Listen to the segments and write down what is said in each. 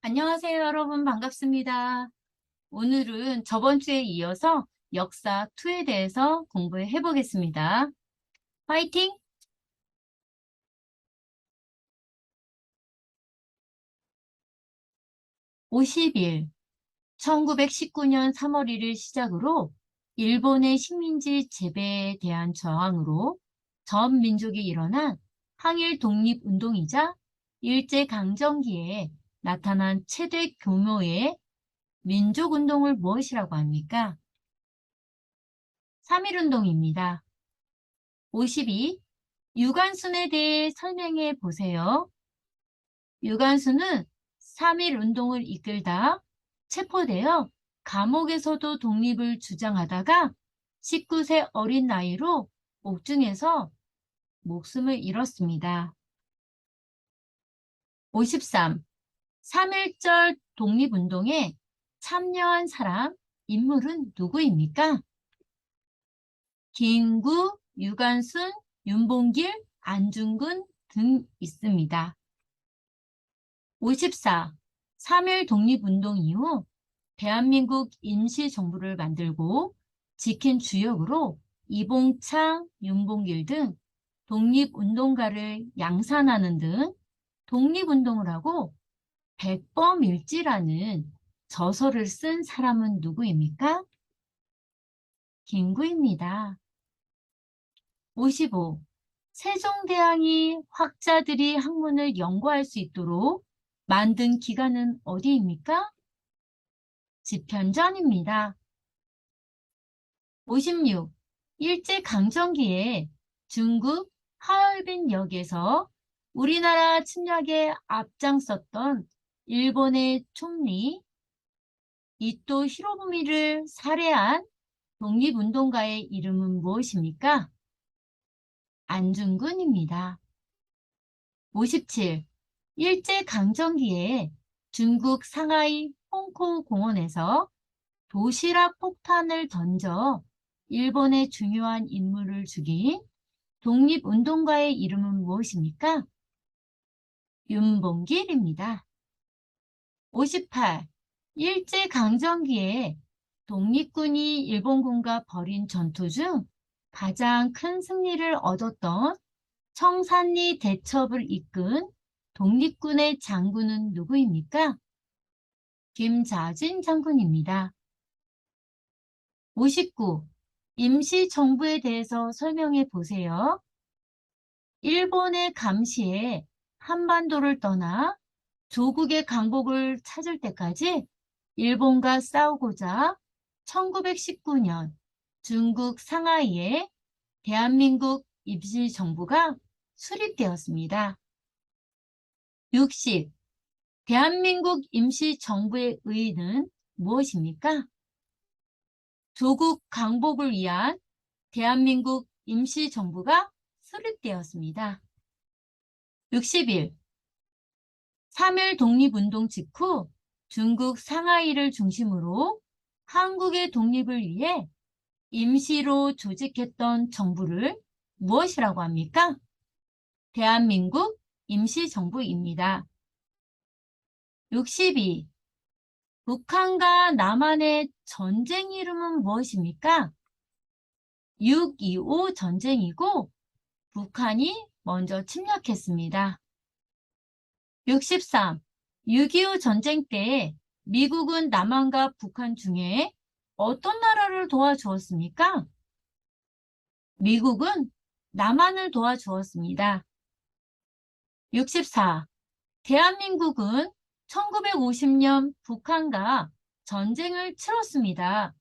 안녕하세요, 여러분. 반갑습니다. 오늘은 저번 주에 이어서 역사 2에 대해서 공부해 보겠습니다. 화이팅! 50일, 1919년 3월 1일 시작으로 일본의 식민지 재배에 대한 저항으로 전 민족이 일어난 항일 독립운동이자 일제강점기에 나타난 최대 규모의 민족운동을 무엇이라고 합니까? 3.1운동입니다. 52. 유관순에 대해 설명해 보세요. 유관순은 3.1 운동을 이끌다 체포되어 감옥에서도 독립을 주장하다가 19세 어린 나이로 옥중에서 목숨을 잃었습니다. 53. 3.1절 독립운동에 참여한 사람, 인물은 누구입니까? 김구, 유관순, 윤봉길, 안중근 등 있습니다. 54. 3.1 독립운동 이후 대한민국 임시정부를 만들고 지킨 주역으로 이봉창, 윤봉길 등 독립운동가를 양산하는 등 독립운동을 하고 백범일지라는 저서를 쓴 사람은 누구입니까? 김구입니다. 55. 세종대왕이 학자들이 학문을 연구할 수 있도록 만든 기관은 어디입니까? 집현전입니다. 56. 일제강점기에 중국 하얼빈역에서 우리나라 침략에 앞장섰던 일본의 총리 이토 히로부미를 살해한 독립운동가의 이름은 무엇입니까? 안중근입니다. 57. 일제강점기에 중국 상하이 홍콩 공원에서 도시락 폭탄을 던져 일본의 중요한 인물을 죽인 독립운동가의 이름은 무엇입니까? 윤봉길입니다. 58. 일제강점기에 독립군이 일본군과 벌인 전투 중 가장 큰 승리를 얻었던 청산리 대첩을 이끈 독립군의 장군은 누구입니까? 김자진 장군입니다. 59. 임시정부에 대해서 설명해 보세요. 일본의 감시에 한반도를 떠나 조국의 강복을 찾을 때까지 일본과 싸우고자 1919년 중국 상하이에 대한민국 임시정부가 수립되었습니다. 60. 대한민국 임시정부의 의의는 무엇입니까? 조국 강복을 위한 대한민국 임시정부가 수립되었습니다. 60일. 3.1 독립운동 직후 중국 상하이를 중심으로 한국의 독립을 위해 임시로 조직했던 정부를 무엇이라고 합니까? 대한민국 임시정부입니다. 62. 북한과 남한의 전쟁 이름은 무엇입니까? 6.25 전쟁이고 북한이 먼저 침략했습니다. 63. 6.25 전쟁 때 미국은 남한과 북한 중에 어떤 나라를 도와주었습니까? 미국은 남한을 도와주었습니다. 64. 대한민국은 1950년 북한과 전쟁을 치렀습니다.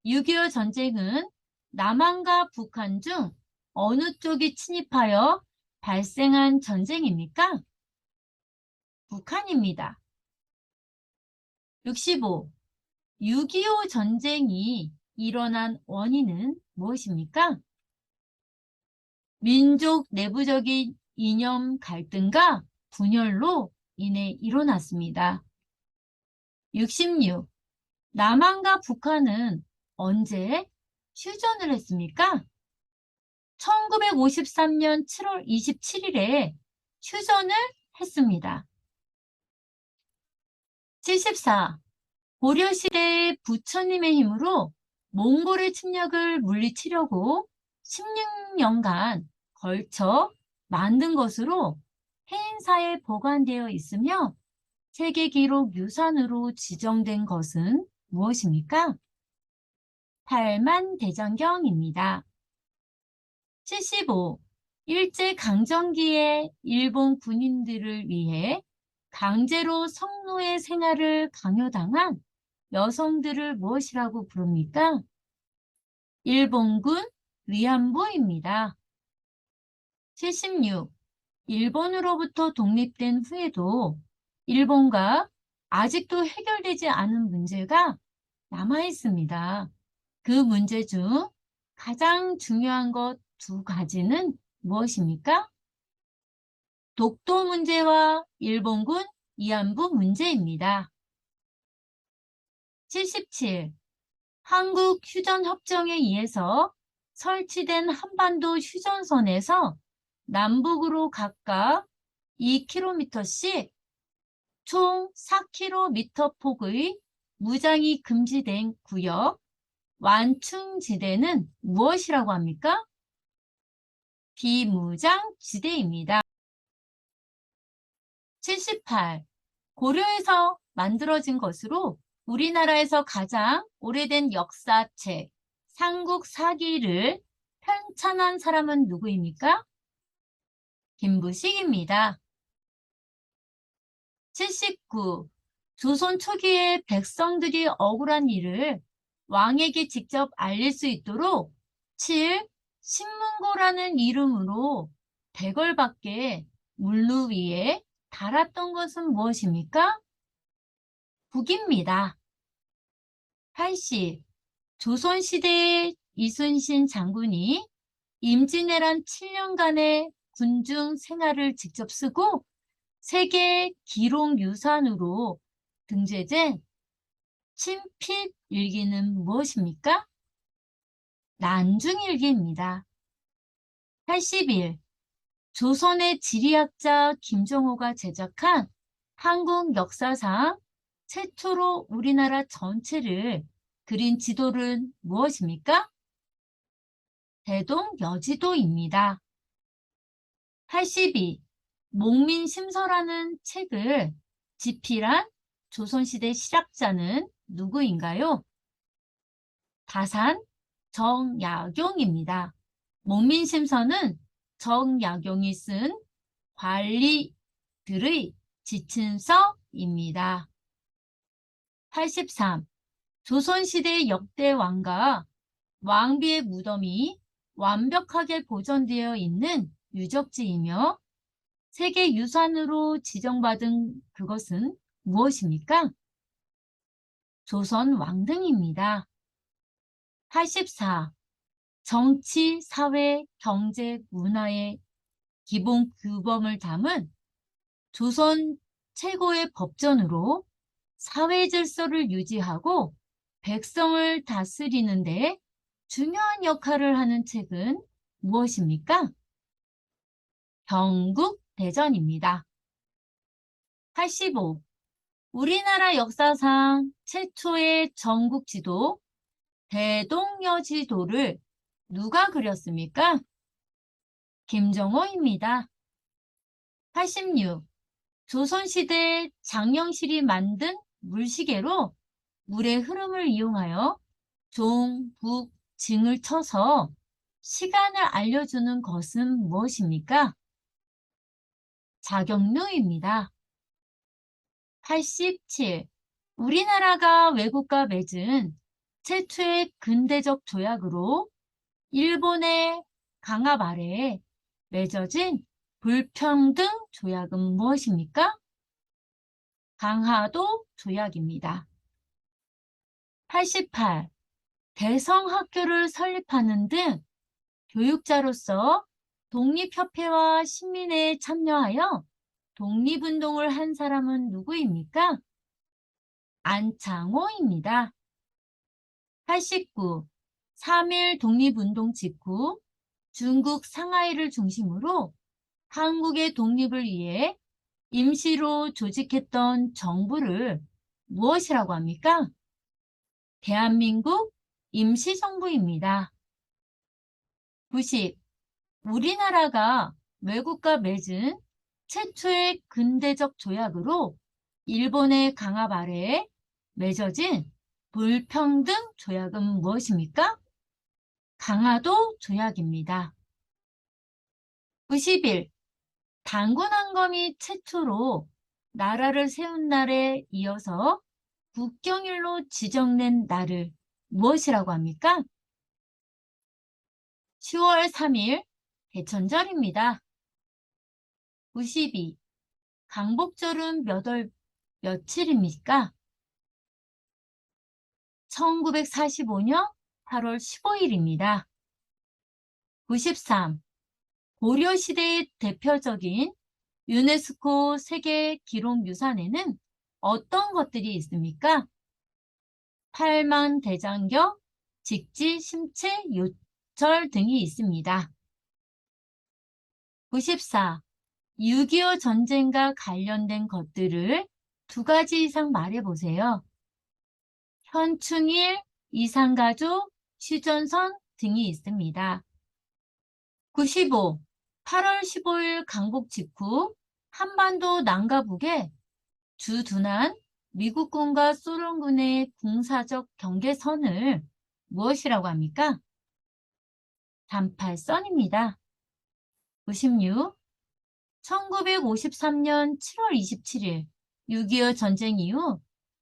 6.25 전쟁은 남한과 북한 중 어느 쪽이 침입하여 발생한 전쟁입니까? 북한입니다. 65. 6.25 전쟁이 일어난 원인은 무엇입니까? 민족 내부적인 이념 갈등과 분열로 인해 일어났습니다. 66. 남한과 북한은 언제 휴전을 했습니까? 1953년 7월 27일에 휴전을 했습니다. 74. 고려시대의 부처님의 힘으로 몽골의 침략을 물리치려고 16년간 걸쳐 만든 것으로 해인사에 보관되어 있으며 세계기록 유산으로 지정된 것은 무엇입니까? 팔만대장경입니다. 75. 일제강점기에 일본 군인들을 위해 강제로 성노예 생활을 강요당한 여성들을 무엇이라고 부릅니까? 일본군 위안부입니다. 76. 일본으로부터 독립된 후에도 일본과 아직도 해결되지 않은 문제가 남아 있습니다. 그 문제 중 가장 중요한 것 두 가지는 무엇입니까? 독도 문제와 일본군 위안부 문제입니다. 77. 한국 휴전협정에 의해서 설치된 한반도 휴전선에서 남북으로 각각 2km씩 총 4km 폭의 무장이 금지된 구역 완충지대는 무엇이라고 합니까? 비무장지대입니다. 78. 고려에서 만들어진 것으로 우리나라에서 가장 오래된 역사책 삼국사기를 편찬한 사람은 누구입니까? 김부식입니다. 79. 조선 초기에 백성들이 억울한 일을 왕에게 직접 알릴 수 있도록 7. 신문고라는 이름으로 백얼밖에 물루 위에 달았던 것은 무엇입니까? 북입니다. 80. 조선시대의 이순신 장군이 임진왜란 7년간의 군중 생활을 직접 쓰고 세계 기록유산으로 등재된 친필 일기는 무엇입니까? 난중일기입니다. 81. 조선의 지리학자 김정호가 제작한 한국 역사상 최초로 우리나라 전체를 그린 지도는 무엇입니까? 대동여지도입니다. 82. 목민심서라는 책을 집필한 조선시대 실학자는 누구인가요? 다산 정약용입니다. 목민심서는 정약용이 쓴 관리들의 지친서입니다. 83. 조선시대 역대 왕과 왕비의 무덤이 완벽하게 보존되어 있는 유적지이며 세계유산으로 지정받은 그것은 무엇입니까? 조선 왕릉입니다. 84. 정치, 사회, 경제, 문화의 기본 규범을 담은 조선 최고의 법전으로 사회 질서를 유지하고 백성을 다스리는 데 중요한 역할을 하는 책은 무엇입니까? 경국대전입니다. 85. 우리나라 역사상 최초의 전국지도 대동여지도를 누가 그렸습니까? 김정호입니다. 86. 조선시대 장영실이 만든 물시계로 물의 흐름을 이용하여 종, 북, 징을 쳐서 시간을 알려주는 것은 무엇입니까? 자경루입니다. 87. 우리나라가 외국과 맺은 최초의 근대적 조약으로 일본의 강압 아래에 맺어진 불평등 조약은 무엇입니까? 강화도 조약입니다. 88. 대성학교를 설립하는 등 교육자로서 독립협회와 신민회에 참여하여 독립운동을 한 사람은 누구입니까? 안창호입니다. 89. 3.1 독립운동 직후 중국 상하이를 중심으로 한국의 독립을 위해 임시로 조직했던 정부를 무엇이라고 합니까? 대한민국 임시정부입니다. 90. 우리나라가 외국과 맺은 최초의 근대적 조약으로 일본의 강압 아래에 맺어진 불평등 조약은 무엇입니까? 강화도 조약입니다. 91. 단군항검이 최초로 나라를 세운 날에 이어서 국경일로 지정된 날을 무엇이라고 합니까? 10월 3일 대천절입니다. 92. 강복절은 며칠입니까? 1945년 8월 15일입니다. 93. 고려시대의 대표적인 유네스코 세계 기록유산에는 어떤 것들이 있습니까? 팔만대장경, 직지, 심체, 요철 등이 있습니다. 94. 6.25 전쟁과 관련된 것들을 두 가지 이상 말해보세요. 현충일, 이산가족, 휴전선 등이 있습니다. 95. 8월 15일 강복 직후 한반도 남과 북에 주둔한 미국군과 소련군의 군사적 경계선을 무엇이라고 합니까? 38선입니다. 96. 1953년 7월 27일 6.25 전쟁 이후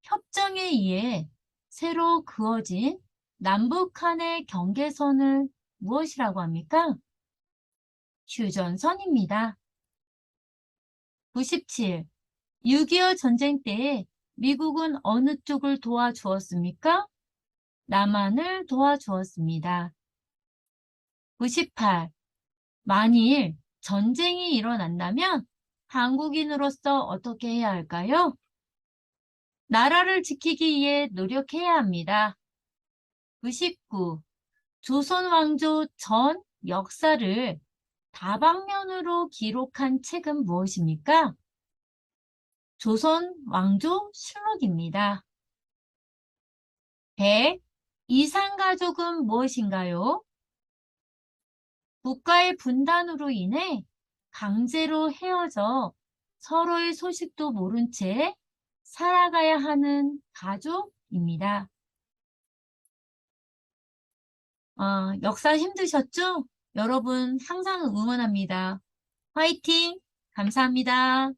협정에 의해 새로 그어진 남북 간의 경계선을 무엇이라고 합니까? 휴전선입니다. 97. 6.25 전쟁 때 미국은 어느 쪽을 도와주었습니까? 남한을 도와주었습니다. 98. 만일 전쟁이 일어난다면 한국인으로서 어떻게 해야 할까요? 나라를 지키기 위해 노력해야 합니다. 99. 조선 왕조 전 역사를 다방면으로 기록한 책은 무엇입니까? 조선 왕조 실록입니다. 100. 이산가족은 무엇인가요? 국가의 분단으로 인해 강제로 헤어져 서로의 소식도 모른 채 살아가야 하는 가족입니다. 역사 힘드셨죠? 여러분 항상 응원합니다. 화이팅! 감사합니다.